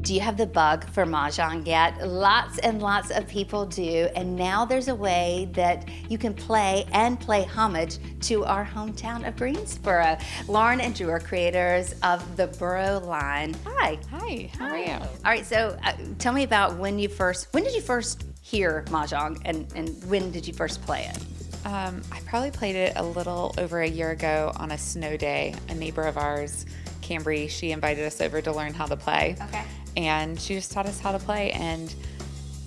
Do you have the bug for mahjong yet? Lots and lots of people do, and now there's a way that you can play and play homage to our hometown of Greensboro. Lauren and Drew are creators of the Boro line. Hi. Hi, how are you? All right, so tell me about when did you first hear mahjong, and when did you first play it? I probably played it a little over a year ago on a snow day. A neighbor of ours, Cambry, she invited us over to learn how to play. Okay. And she just taught us how to play. And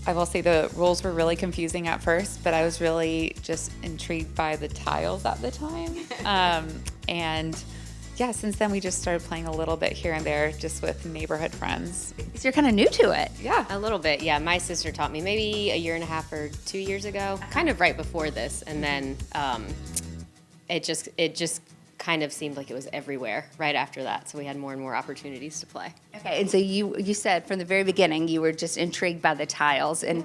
I will say the rules were really confusing at first, but I was really just intrigued by the tiles at the time. And yeah, since then we just started playing a little bit here and there just with neighborhood friends. So you're kind of new to it. Yeah. A little bit, yeah. My sister taught me maybe a year and a half or 2 years ago, kind of right before this. And then it just kind of seemed like it was everywhere right after that. So we had more and more opportunities to play. Okay, and so you said from the very beginning you were just intrigued by the tiles, and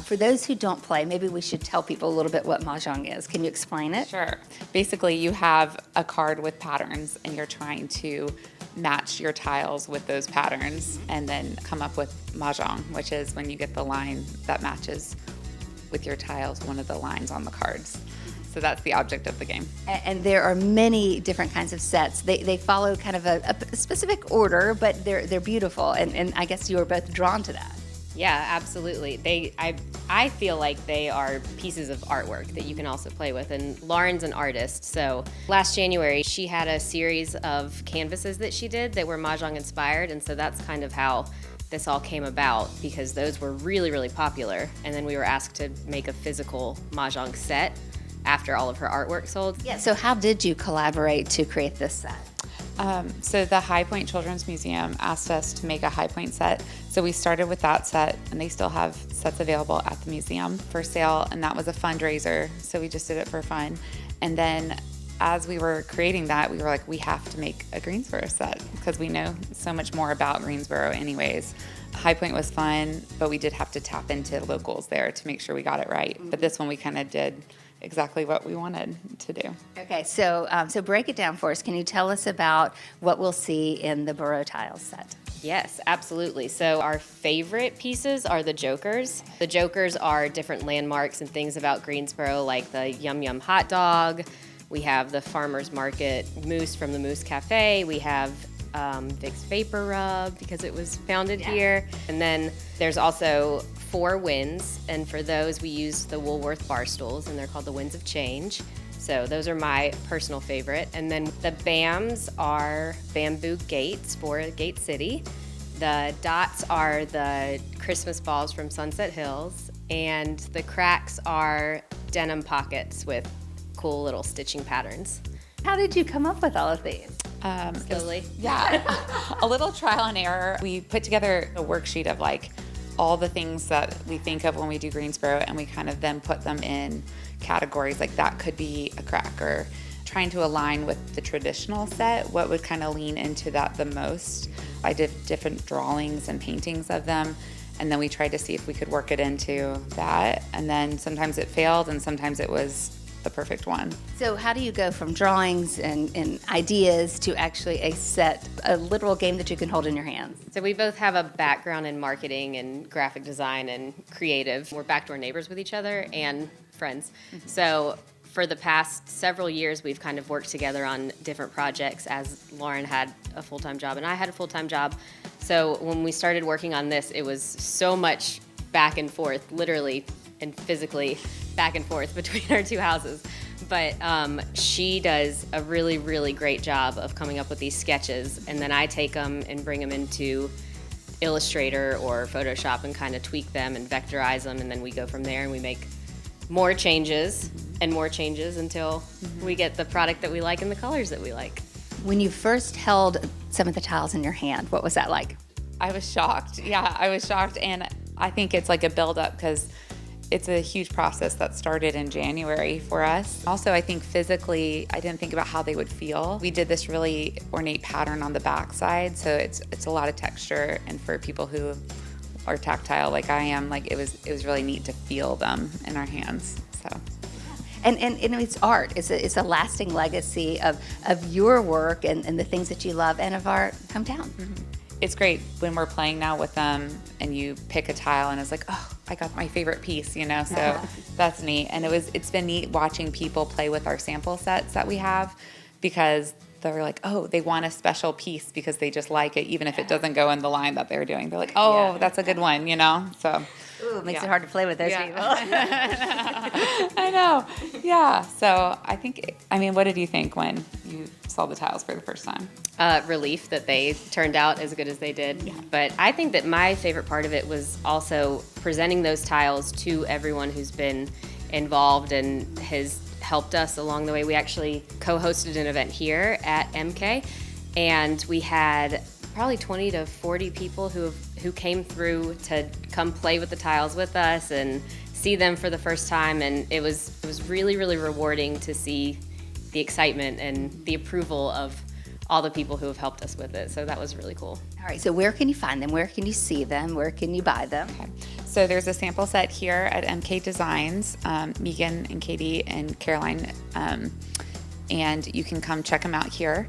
for those who don't play, maybe we should tell people a little bit what mahjong is. Can you explain it? Sure. Basically, you have a card with patterns, and you're trying to match your tiles with those patterns, and then come up with mahjong, which is when you get the line that matches with your tiles, one of the lines on the cards. So that's the object of the game. And there are many different kinds of sets. They follow kind of a specific order, but they're beautiful, and I guess you were both drawn to that. Yeah, absolutely. I feel like they are pieces of artwork that you can also play with. And Lauren's an artist, so last January she had a series of canvases that she did that were mahjong inspired, and so that's kind of how this all came about, because those were really, really popular. And then we were asked to make a physical mahjong set after all of her artwork sold. Yeah. So how did you collaborate to create this set? So the High Point Children's Museum asked us to make a High Point set. So we started with that set, and they still have sets available at the museum for sale, and that was a fundraiser. So we just did it for fun. And then as we were creating that, we were like, we have to make a Greensboro set because we know so much more about Greensboro anyways. High Point was fun, but we did have to tap into locals there to make sure we got it right. But this one we kind of did exactly what we wanted to do. Okay, so break it down for us. Can you tell us about what we'll see in the Boro Tiles set? Yes, absolutely. So our favorite pieces are the jokers. The jokers are different landmarks and things about Greensboro, like the Yum Yum hot dog. We have the farmer's market mousse from the Mousse Cafe. We have Vicks Vapor Rub because it was founded here. And then there's also 4 winds, and for those we used the Woolworth bar stools, and they're called the Winds of Change. So those are my personal favorite. And then the BAMs are bamboo gates for Gate City. The dots are the Christmas balls from Sunset Hills, and the cracks are denim pockets with cool little stitching patterns. How did you come up with all of these? Slowly. Yeah, a little trial and error. We put together a worksheet of like all the things that we think of when we do Greensboro, and we kind of then put them in categories. Like that could be a crack, or trying to align with the traditional set, what would kind of lean into that the most. I did different drawings and paintings of them, and then we tried to see if we could work it into that. And then sometimes it failed, and sometimes it was the perfect one. So how do you go from drawings and ideas to actually a set, a literal game that you can hold in your hands? So we both have a background in marketing and graphic design and creative. We're backdoor neighbors with each other and friends. So for the past several years, we've kind of worked together on different projects, as Lauren had a full-time job and I had a full-time job. So when we started working on this, it was so much back and forth, literally and physically back and forth between our two houses. But she does a really, really great job of coming up with these sketches, and then I take them and bring them into Illustrator or Photoshop and kind of tweak them and vectorize them, and then we go from there and we make more changes and more changes until we get the product that we like and the colors that we like. When you first held some of the tiles in your hand, what was that like? I was shocked. Yeah, I was shocked, and I think it's like a build-up because it's a huge process that started in January for us. Also, I think physically, I didn't think about how they would feel. We did this really ornate pattern on the back side, so it's a lot of texture, and for people who are tactile like I am, like it was really neat to feel them in our hands. So. And it's art. It's a lasting legacy of your work and the things that you love and of our hometown. Mm-hmm. it's great when we're playing now with them and you pick a tile and it's like, oh, I got my favorite piece, you know, so that's neat. And it's been neat watching people play with our sample sets that we have, because they're like, oh, they want a special piece because they just like it, even if it doesn't go in the line that they're doing. They're like, oh, that's a good one, you know, so. Ooh, it makes it hard to play with those people. I know. Yeah. So I mean, what did you think when you saw the tiles for the first time? Relief that they turned out as good as they did. Yeah. But I think that my favorite part of it was also presenting those tiles to everyone who's been involved and has helped us along the way. We actually co-hosted an event here at MK, and we had probably 20 to 40 people who came through to come play with the tiles with us and see them for the first time, and it was really, really rewarding to see the excitement and the approval of all the people who have helped us with it. So that was really cool. All right, so where can you find them? Where can you see them? Where can you buy them? Okay. So there's a sample set here at MK Designs, Megan and Katie and Caroline, and you can come check them out here.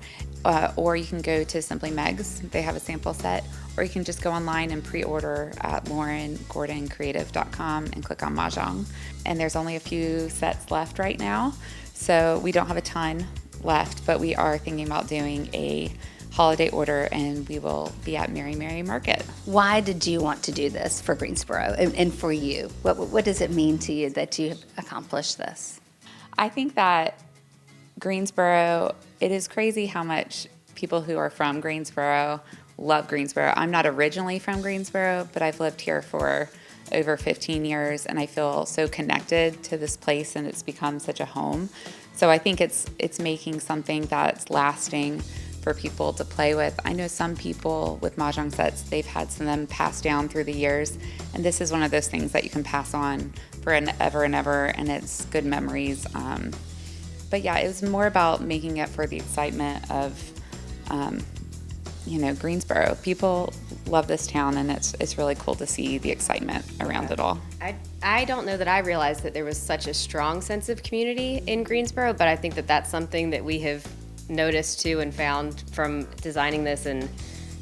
Or you can go to Simply Meg's. They have a sample set. Or you can just go online and pre-order at laurengordоncreative.com and click on mahjong. And there's only a few sets left right now, so we don't have a ton left, but we are thinking about doing a holiday order, and we will be at Mary Mary Market. Why did you want to do this for Greensboro and for you? What does it mean to you that you have accomplished this? I think that Greensboro, it is crazy how much people who are from Greensboro love Greensboro. I'm not originally from Greensboro, but I've lived here for over 15 years, and I feel so connected to this place, and it's become such a home. So I think it's making something that's lasting for people to play with. I know some people with mahjong sets, they've had some of them passed down through the years, and this is one of those things that you can pass on for ever and ever, and it's good memories. But yeah, it was more about making it for the excitement of, Greensboro. People love this town, and it's really cool to see the excitement around it all. I don't know that I realized that there was such a strong sense of community in Greensboro, but I think that that's something that we have noticed too and found from designing this and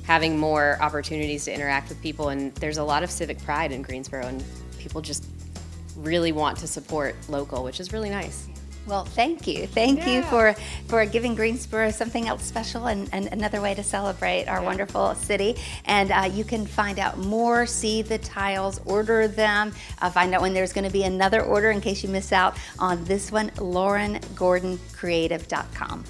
having more opportunities to interact with people. And there's a lot of civic pride in Greensboro, and people just really want to support local, which is really nice. Well, thank you. Thank you for giving Greensboro something else special and another way to celebrate our wonderful city. And you can find out more, see the tiles, order them, find out when there's going to be another order in case you miss out on this one, laurengordоncreative.com.